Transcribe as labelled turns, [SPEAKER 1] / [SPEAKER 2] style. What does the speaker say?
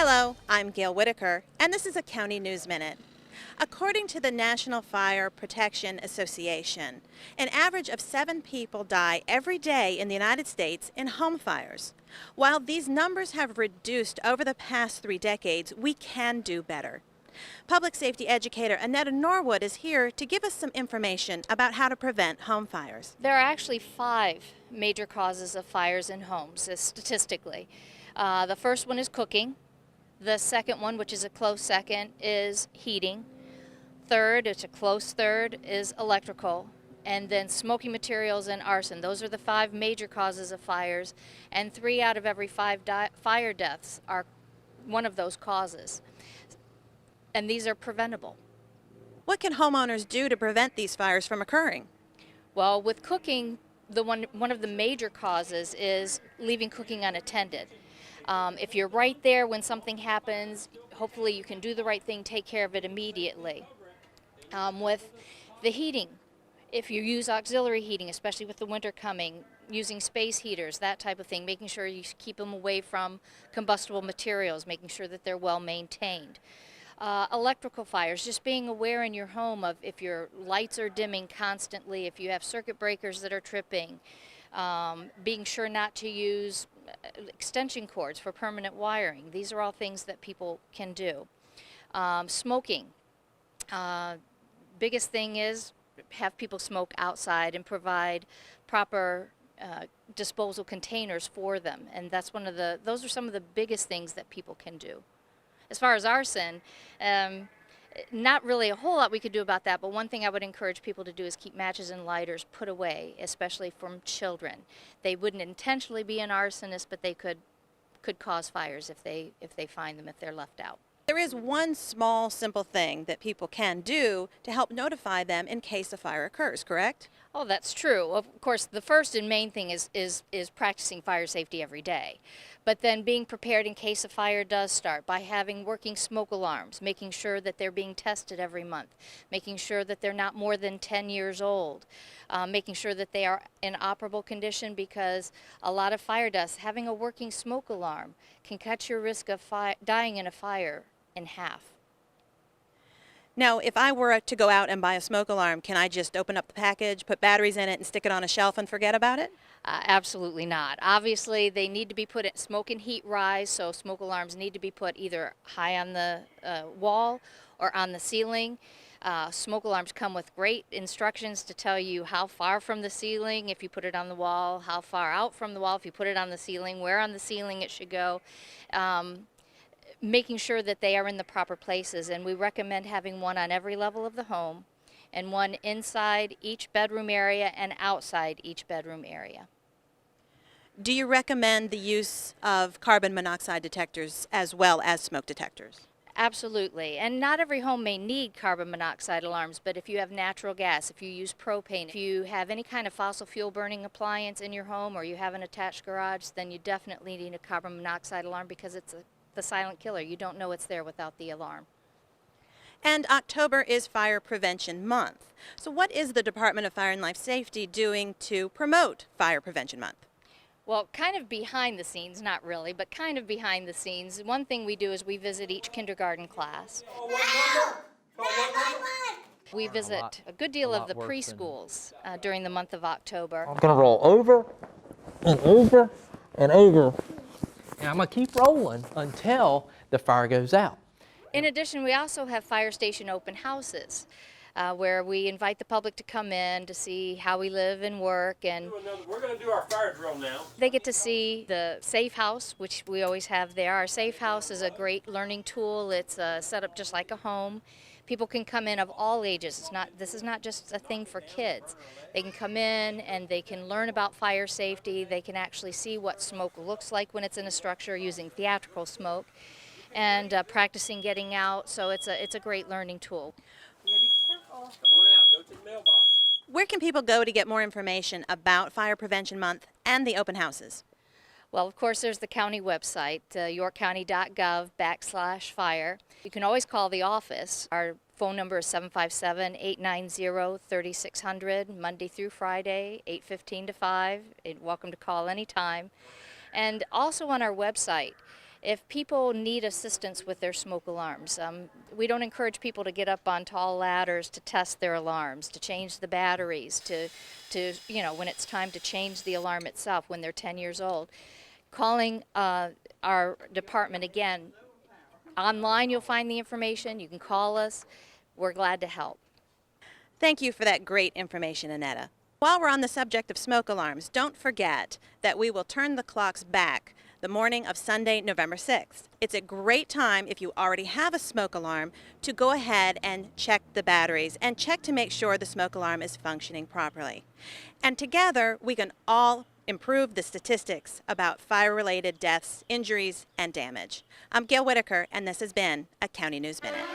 [SPEAKER 1] Hello, I'm Gail Whittaker, and this is a County News Minute. According to the National Fire Protection Association, an average of 7 people die every day in the United States in home fires. While these numbers have reduced over the past 3 decades, we can do better. Public safety educator Annetta Norwood is here to give us some information about how to prevent home fires.
[SPEAKER 2] There are actually 5 major causes of fires in homes, statistically. The first one is cooking. The second one, which is a close second, is heating. Third, it's a close third, is electrical. And then smoking materials and arson. Those are the 5 major causes of fires. And 3 out of every 5 fire deaths are one of those causes. And these are preventable.
[SPEAKER 1] What can homeowners do to prevent these fires from occurring?
[SPEAKER 2] Well, with cooking, one of the major causes is leaving cooking unattended. If you're right there when something happens, hopefully you can do the right thing, take care of it immediately. With the heating, if you use auxiliary heating, especially with the winter coming, using space heaters, that type of thing, making sure you keep them away from combustible materials, making sure that they're well maintained. Electrical fires, just being aware in your home of if your lights are dimming constantly, if you have circuit breakers that are tripping, being sure not to use extension cords for permanent wiring. These are all things that people can do. Smoking. Biggest thing is have people smoke outside and provide proper disposal containers for them. And that's those are some of the biggest things that people can do. As far as arson, not really a whole lot we could do about that, but one thing I would encourage people to do is keep matches and lighters put away, especially from children. They wouldn't intentionally be an arsonist, but they could cause fires if they find them, if they're left out.
[SPEAKER 1] There is one small, simple thing that people can do to help notify them in case a fire occurs, correct?
[SPEAKER 2] Oh, that's true. Of course, the first and main thing is practicing fire safety every day. But then being prepared in case a fire does start by having working smoke alarms, making sure that they're being tested every month, making sure that they're not more than 10 years old, making sure that they are in operable condition, because a lot of fire deaths, having a working smoke alarm can cut your risk of dying in a fire in half.
[SPEAKER 1] Now, if I were to go out and buy a smoke alarm, can I just open up the package, put batteries in it, and stick it on a shelf and forget about it?
[SPEAKER 2] Absolutely not. Obviously, they need to be put at smoke and heat rise, so smoke alarms need to be put either high on the wall or on the ceiling. Smoke alarms come with great instructions to tell you how far from the ceiling if you put it on the wall, how far out from the wall if you put it on the ceiling, where on the ceiling it should go. Making sure that they are in the proper places, and we recommend having one on every level of the home and one inside each bedroom area and outside each bedroom area.
[SPEAKER 1] Do you recommend the use of carbon monoxide detectors as well as smoke detectors?
[SPEAKER 2] Absolutely, and not every home may need carbon monoxide alarms, but if you have natural gas, if you use propane, if you have any kind of fossil fuel burning appliance in your home or you have an attached garage, then you definitely need a carbon monoxide alarm, because it's the silent killer. You don't know it's there without the alarm.
[SPEAKER 1] And October is Fire Prevention Month. So what is the Department of Fire and Life Safety doing to promote Fire Prevention Month?
[SPEAKER 2] Well, kind of behind the scenes, not really, but kind of behind the scenes. One thing we do is we visit each kindergarten class. We visit a good deal of the preschools during the month of October.
[SPEAKER 3] I'm going to roll over and over and over. And I'm going to keep rolling until the fire goes out.
[SPEAKER 2] In addition, we also have fire station open houses where we invite the public to come in to see how we live and work. And
[SPEAKER 4] we're going to do our fire drill now.
[SPEAKER 2] They get to see the safe house, which we always have there. Our safe house is a great learning tool. It's set up just like a home. People can come in of all ages. This is not just a thing for kids. They can come in and they can learn about fire safety. They can actually see what smoke looks like when it's in a structure using theatrical smoke, and practicing getting out. So it's a great learning tool.
[SPEAKER 4] Yeah, be careful. Come on out. Go to the mailbox.
[SPEAKER 1] Where can people go to get more information about Fire Prevention Month and the open houses?
[SPEAKER 2] Well, of course, there's the county website, yorkcounty.gov/fire. You can always call the office. Our phone number is 757-890-3600, Monday through Friday, 8:15 to 5. You're welcome to call anytime. And also on our website, If people need assistance with their smoke alarms, we don't encourage people to get up on tall ladders to test their alarms, to change the batteries, to when it's time to change the alarm itself when they're 10 years old. Calling our department again, online you'll find the information. You can call us. We're glad to help.
[SPEAKER 1] Thank you for that great information, Annetta. While we're on the subject of smoke alarms, don't forget that we will turn the clocks back the morning of Sunday, November 6th. It's a great time, if you already have a smoke alarm, to go ahead and check the batteries and check to make sure the smoke alarm is functioning properly. And together, we can all improve the statistics about fire-related deaths, injuries, and damage. I'm Gail Whittaker, and this has been a County News Minute.